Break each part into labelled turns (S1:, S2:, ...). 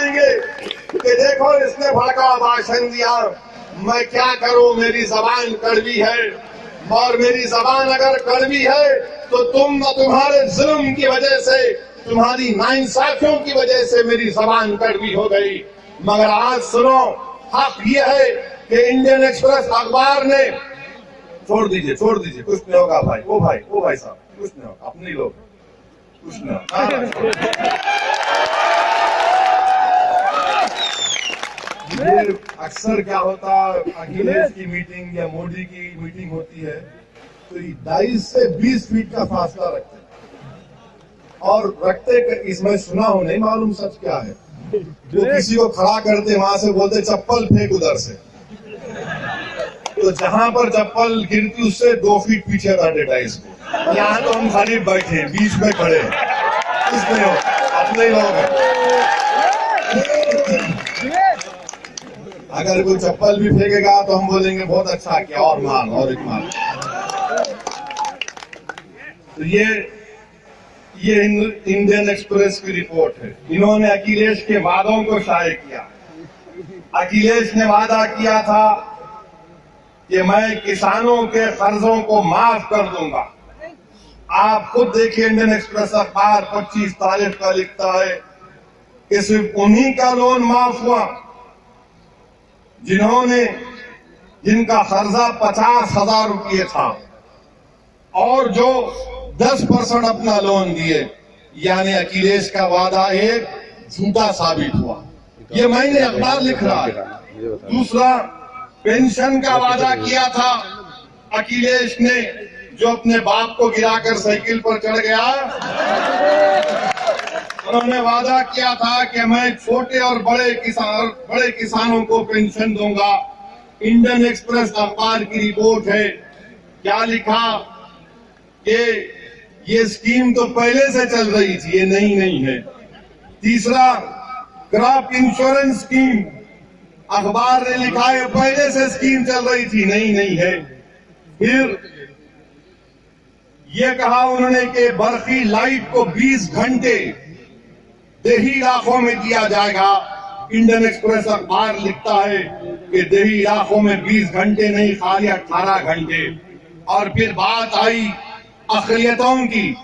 S1: जाएंगे कि देखो इसने भड़का भाषण दिया, मैं क्या करूं, मेरी जबान कड़वी है, और मेरी जबान अगर कड़वी है तो तुम्हारे जुल्म की वजह से, तुम्हारी नाइंसाफियों की वजह से मेरी जबान कड़वी हो गई। मगर आज सुनो, हक ये है कि इंडियन एक्सप्रेस अखबार ने, छोड़ दीजिए कुछ नहीं होगा भाई, ओ भाई साहब कुछ नहीं होगा, अपने लोग कुछ नहीं होगा। ये अक्सर क्या होता, अखिलेश की मीटिंग या मोदी की मीटिंग होती है तो 22 से 20 फीट का फासला रखते हैं, और रखते इसमें सुना हो, नहीं मालूम सच क्या है, जो किसी को खड़ा करते वहां से बोलते चप्पल फेंक उधर से, तो जहां पर चप्पल गिरती उससे 2 फीट पीछे काटे टाइस को। यहाँ तो हम खाली बैठे बीच में खड़े, कुछ नहीं हो, अपने ही लोग हैं। अगर कोई चप्पल भी फेंकेगा तो हम बोलेंगे बहुत अच्छा किया, और मान, और एक मान। तो ये इंडियन एक्सप्रेस की रिपोर्ट है। इन्होंने अखिलेश के वादों को शाये किया। अखिलेश ने वादा किया था कि मैं किसानों के कर्जों को माफ कर दूंगा। आप खुद देखिए, इंडियन एक्सप्रेस अखबार 25 तारीख का लिखता है कि सिर्फ उन्हीं का लोन माफ हुआ जिनका कर्जा 50,000 रुपये था, और जो 10% अपना लोन दिए। यानी अखिलेश का वादा एक झूठा साबित हुआ। ये मैंने अखबार लिख रहा है। दूसरा, पेंशन का वादा किया था अखिलेश ने, जो अपने बाप को गिराकर साइकिल पर चढ़ गया। उन्होंने वादा किया था कि मैं छोटे और बड़े किसानों को पेंशन दूंगा। इंडियन एक्सप्रेस अखबार की रिपोर्ट है, क्या लिखा कि ये स्कीम तो पहले से चल रही थी, ये नहीं है। तीसरा, क्रॉप इंश्योरेंस स्कीम, अखबार ने लिखा है पहले से स्कीम चल रही थी, नहीं है। फिर ये कहा उन्होंने कि बर्फी लाइट को 20 घंटे देही इलाकों में दिया जाएगा। इंडियन एक्सप्रेस अखबार लिखता है कि देही इलाकों में 20 घंटे नहीं, खाली 18 घंटे। और फिर बात आई अक़लियतों की।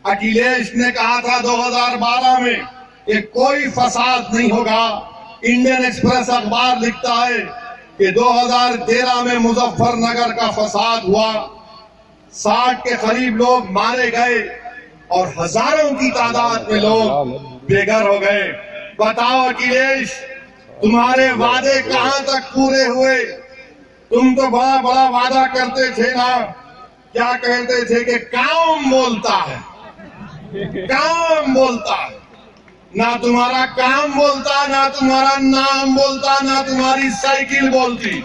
S1: अखिलेश ने कहा था 2012 में कि कोई फसाद नहीं होगा। इंडियन एक्सप्रेस अखबार लिखता है कि 2013 में मुजफ्फरनगर का फसाद हुआ, 60 के करीब लोग मारे गए और हजारों की तादाद में लोग बेघर हो गए। बताओ अखिलेश, तुम्हारे वादे कहां तक पूरे हुए? तुम तो बड़ा बड़ा वादा करते थे ना, क्या कहते थे कि काम बोलता है, काम बोलता है। ना तुम्हारा काम बोलता, ना तुम्हारा नाम बोलता, ना तुम्हारी साइकिल बोलती।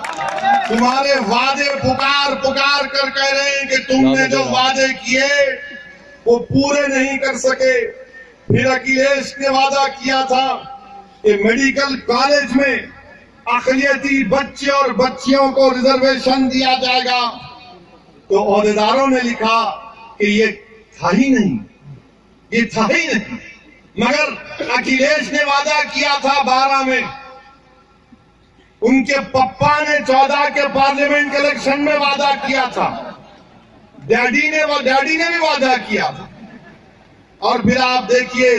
S1: तुम्हारे वादे पुकार पुकार कर कह रहे हैं कि तुमने जो वादे किए वो पूरे नहीं कर सके। फिर अखिलेश ने वादा किया था कि मेडिकल कॉलेज में अक़लियती बच्चे और बच्चियों को रिजर्वेशन दिया जाएगा। तो ओहदेदारों ने लिखा कि ये था ही नहीं, ये था ही नहीं। मगर अखिलेश ने वादा किया था 12 में, उनके पप्पा ने 14 के पार्लियामेंट इलेक्शन में वादा किया था, डैडी ने भी वादा किया था। और फिर आप देखिए,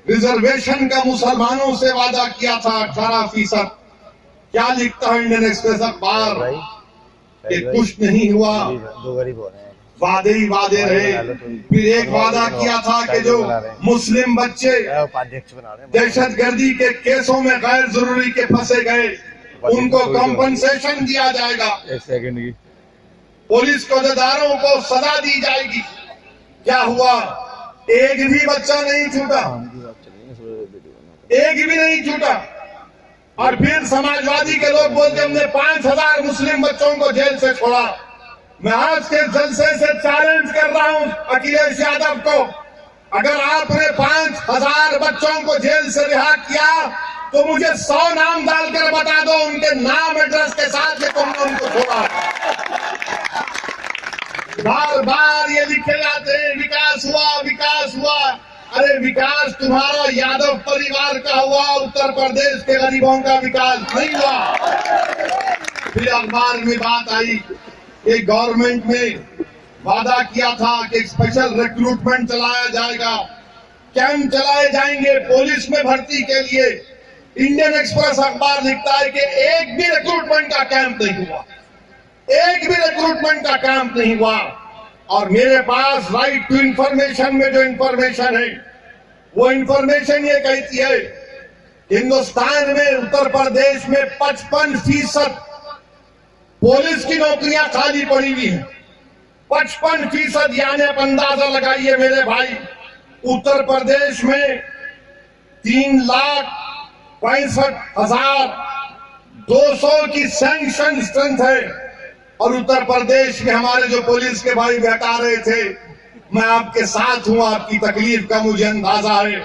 S1: रिजर्वेशन का मुसलमानों से वादा किया था 18%। क्या लिखता है इंडियन एक्सप्रेस अखबार कि कुछ नहीं हुआ, वादे ही वादे रहे। फिर एक वादा किया था कि जो मुस्लिम बच्चे दहशतगर्दी के केसों में गैर जरूरी के फंसे गए उनको कंपनसेशन दिया जाएगा, पुलिस को अहदेदारों को सजा दी जाएगी। क्या हुआ? एक भी बच्चा नहीं छूटा, एक भी नहीं छूटा। और फिर समाजवादी के लोग बोलते हमने 5000 मुस्लिम बच्चों को जेल से छोड़ा। मैं आज के जलसे से चैलेंज कर रहा हूं अखिलेश यादव को, अगर आपने 5000 बच्चों को जेल से रिहा किया तो मुझे 100 नाम डालकर बता दो उनके नाम एड्रेस के साथ कि तुमने उनको छोड़ा। बार बार ये लिखे जाते हैं विकास हुआ, विकास हुआ। अरे विकास तुम्हारा यादव परिवार का हुआ, उत्तर प्रदेश के गरीबों का विकास नहीं हुआ। फिर अखबार में बात आई कि गवर्नमेंट ने वादा किया था कि स्पेशल रिक्रूटमेंट चलाया जाएगा, कैंप चलाए जाएंगे पुलिस में भर्ती के लिए। इंडियन एक्सप्रेस अखबार लिखता है कि एक भी रिक्रूटमेंट का कैंप नहीं हुआ, एक भी रिक्रूटमेंट का कैंप नहीं हुआ। और मेरे पास राइट टू इंफॉर्मेशन में जो इंफॉर्मेशन है वो इंफॉर्मेशन ये कहती है हिंदुस्तान में उत्तर प्रदेश में 55% पुलिस की नौकरियां खाली पड़ी हुई हैं। 55%, यानी आप अंदाजा लगाइए मेरे भाई, उत्तर प्रदेश में 3,65,200 की सैंक्शन स्ट्रेंथ है। और उत्तर प्रदेश में हमारे जो पुलिस के भाई बता रहे थे, मैं आपके साथ हूं, आपकी तकलीफ का मुझे अंदाजा है।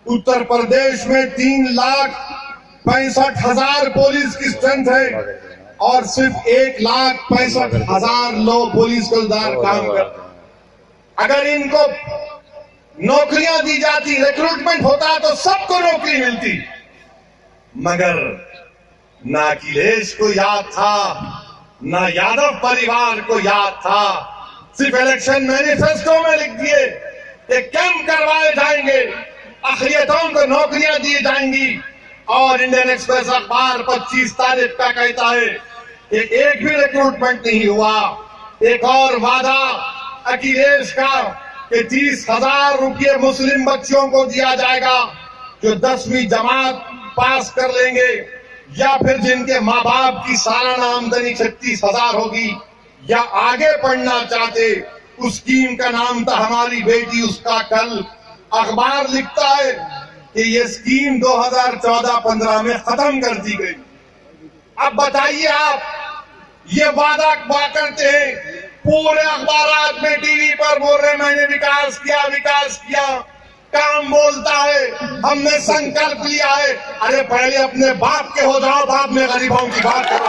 S1: उत्तर प्रदेश में 3,65,000 पुलिस की स्ट्रेंथ है और सिर्फ 1,65,000 लोग पुलिस को काम करते हैं। अगर इनको नौकरियां दी जाती, रिक्रूटमेंट होता तो सबको नौकरी मिलती, मगर ना अखिलेश को याद था, ना यादव परिवार को याद था। सिर्फ इलेक्शन मैनिफेस्टो में लिख दिए कि कैंप करवाए जाएंगे, अखिलियतों को नौकरियां दी जाएंगी। और इंडियन एक्सप्रेस अखबार 25 तारीख का कहता है कि एक भी रिक्रूटमेंट नहीं हुआ। एक और वादा अखिलेश का कि 30,000 रुपये मुस्लिम बच्चों को दिया जाएगा जो 10वीं जमात पास कर लेंगे, या फिर जिनके माँ बाप की सालाना आमदनी 36,000 होगी या आगे पढ़ना चाहते। उस स्कीम का नाम था हमारी बेटी उसका कल। अखबार लिखता है कि ये स्कीम 2014-15 में खत्म कर दी गई। अब बताइए आप, ये वादा करते हैं, पूरे अखबार में टीवी पर बोल रहे मैंने विकास किया, विकास किया, काम बोलता है हमने संकल्प लिया है। अरे पहले अपने बाप के हो जाओ, बाप में गरीबों की बात करो।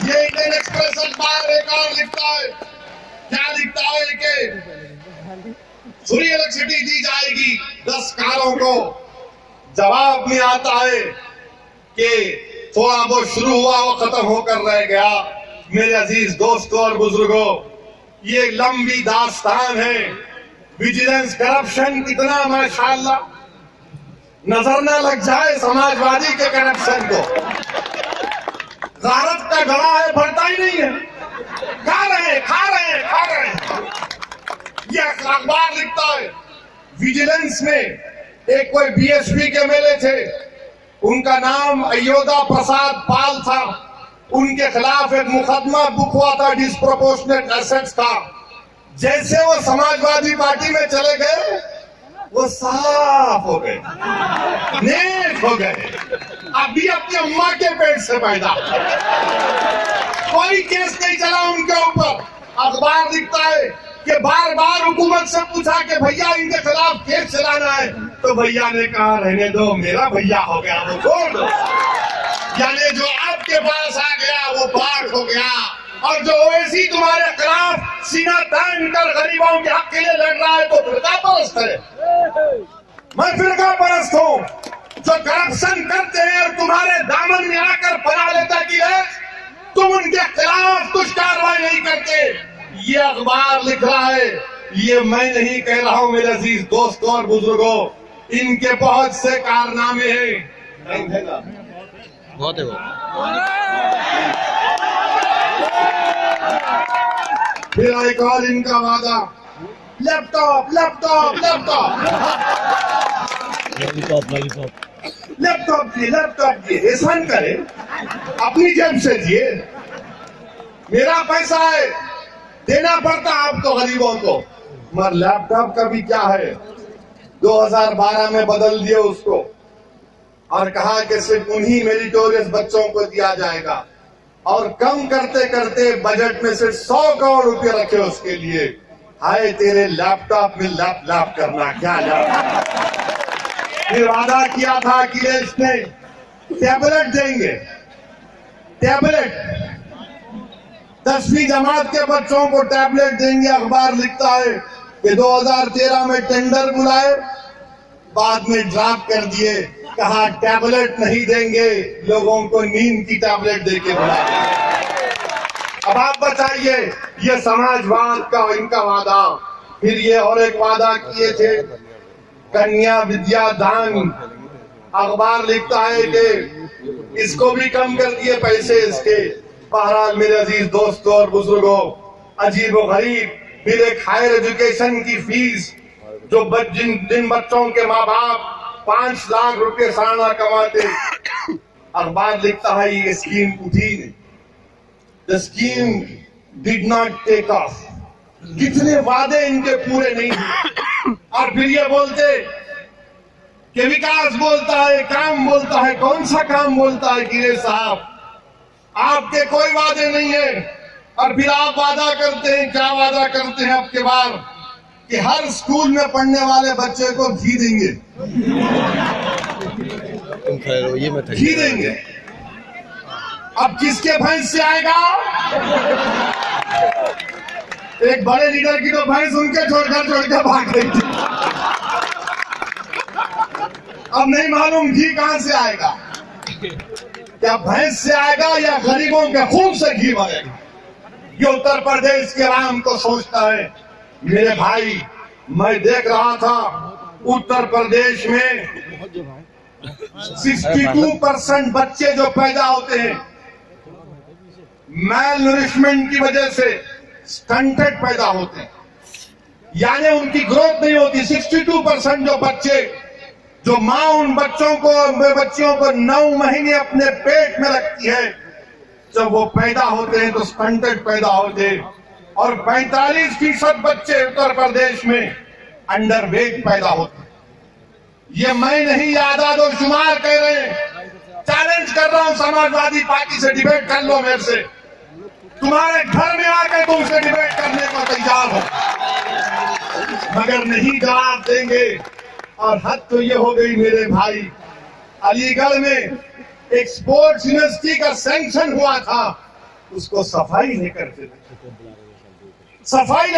S1: ये इंडियन एक्सप्रेस अखबार एक और लिखता है, क्या लिखता है कि फ्री इलेक्ट्रिसिटी दी जाएगी 10 कारों को। जवाब में आता है कि थोड़ा वो शुरू हुआ वो खत्म होकर रह गया। मेरे अजीज दोस्तों और बुजुर्गों, ये लंबी दास्तान है। विजिलेंस करप्शन कितना माशाअल्लाह, नजर न लग जाए समाजवादी के करप्शन को। गारत का गला है, भरता ही नहीं है, खा रहे हैं। ये अखबार लिखता है विजिलेंस में एक कोई बीएसपी के एमएलए थे, उनका नाम अयोध्या प्रसाद पाल था। उनके खिलाफ एक मुकदमा बुक हुआ था डिस्प्रोपोर्शनेट एसेट्स का। जैसे वो समाजवादी पार्टी में चले गए वो साफ हो गए, नेक हो गए, अभी अपनी अम्मा के पेट से पैदा। कोई केस नहीं चला उनके ऊपर। अखबार लिखता है कि बार बार हुकूमत से पूछा कि भैया इनके खिलाफ केस चलाना है, तो भैया ने कहा रहने दो, मेरा भैया हो गया, वो छोड़ दो। यानी जो आपके पास आ गया वो पार हो गया। और जो ओवैसी तुम्हारे खिलाफ सीना तान कर गरीबों के हक के लिए लड़ रहा है तो फिरका परस्त है। मैं फिरका परस्त हूं। जो करप्शन करते हैं और तुम्हारे दामन में आकर पना लेता कि है, तुम उनके खिलाफ कुछ कार्रवाई नहीं करते। ये अखबार लिख रहा है, ये मैं नहीं कह रहा हूं मेरे अजीज दोस्तों और बुजुर्गों, इनके बहुत से कारनामे हैं। बहुत है वो। फिर एक और इनका वादा, लैपटॉप लैपटॉप लैपटॉप लैपटॉप दिए, एहसान करे, अपनी जेब से दिए। मेरा पैसा है, देना पड़ता आपको गरीबों को। मगर लैपटॉप का भी क्या है, 2012 में बदल दिए उसको और कहा कि सिर्फ उन्हीं मेरिटोरियस बच्चों को दिया जाएगा। और कम करते करते बजट में सिर्फ 100 करोड़ रुपए रखे उसके लिए। हाय तेरे लैपटॉप में लैप करना, क्या लैपटॉप। फिर वादा किया था अखिलेश ने, टैबलेट देंगे, टैबलेट 10वीं जमात के बच्चों को टैबलेट देंगे। अखबार लिखता है कि 2013 में टेंडर बुलाए, बाद में ड्रॉप कर दिए, कहा टैबलेट नहीं देंगे, लोगों को नींद की टैबलेट देके बुलाए। अब आप बताइए, ये समाजवाद का इनका वादा। फिर ये और एक वादा किए थे, कन्या विद्या दान। अखबार लिखता है कि इसको भी कम कर दिए पैसे इसके। बहरहाल मेरे अजीज दोस्तों और बुजुर्गों, अजीब व गरीब फिर एक हायर एजुकेशन की फीस जो जिन बच्चों के माँ बाप 5 लाख रुपए सालाना कमाते, अखबार लिखता है ये स्कीम उठी नहीं। The scheme did not take off. कितने वादे इनके पूरे नहीं हुए, और फिर ये बोलते कि विकास बोलता है, काम बोलता है। कौन सा काम बोलता है गिरे साहब? आपके कोई वादे नहीं है, और फिर आप वादा करते हैं। क्या वादा करते हैं आपके बाद? कि हर स्कूल में पढ़ने वाले बच्चे को घी देंगे, घी देंगे। अब किसके भैंस से आएगा? एक बड़े लीडर की तो भैंस उनके छोड़कर भाग गई थी। अब नहीं मालूम घी कहां से आएगा, क्या भैंस से आएगा या गरीबों के खून से घी बनेगा? ये उत्तर प्रदेश के राम को सोचता है। मेरे भाई, मैं देख रहा था उत्तर प्रदेश में 62% बच्चे जो पैदा होते हैं मैल नरिशमेंट की वजह से स्टंटेड पैदा होते हैं, यानी उनकी ग्रोथ नहीं होती। 62% जो बच्चे, जो माँ उन बच्चों को 9 महीने अपने पेट में रखती है, जब वो पैदा होते हैं तो स्टंटेड पैदा होते हैं। और 45% बच्चे उत्तर प्रदेश में अंडरवेट पैदा होते हैं। ये मैं नहीं, ये आदादोशुमार कह रहे हैं। चैलेंज कर रहा हूं समाजवादी पार्टी से, डिबेट कर लो मेरे से। तुम्हारे घर में आकर तुमसे डिबेट करने को तैयार हो, मगर नहीं जवाब देंगे। और हद तो ये हो गई मेरे भाई, अलीगढ़ में एक स्पोर्ट्स यूनिवर्सिटी का सैंक्शन हुआ था, उसको सफाई नहीं करते, सफाई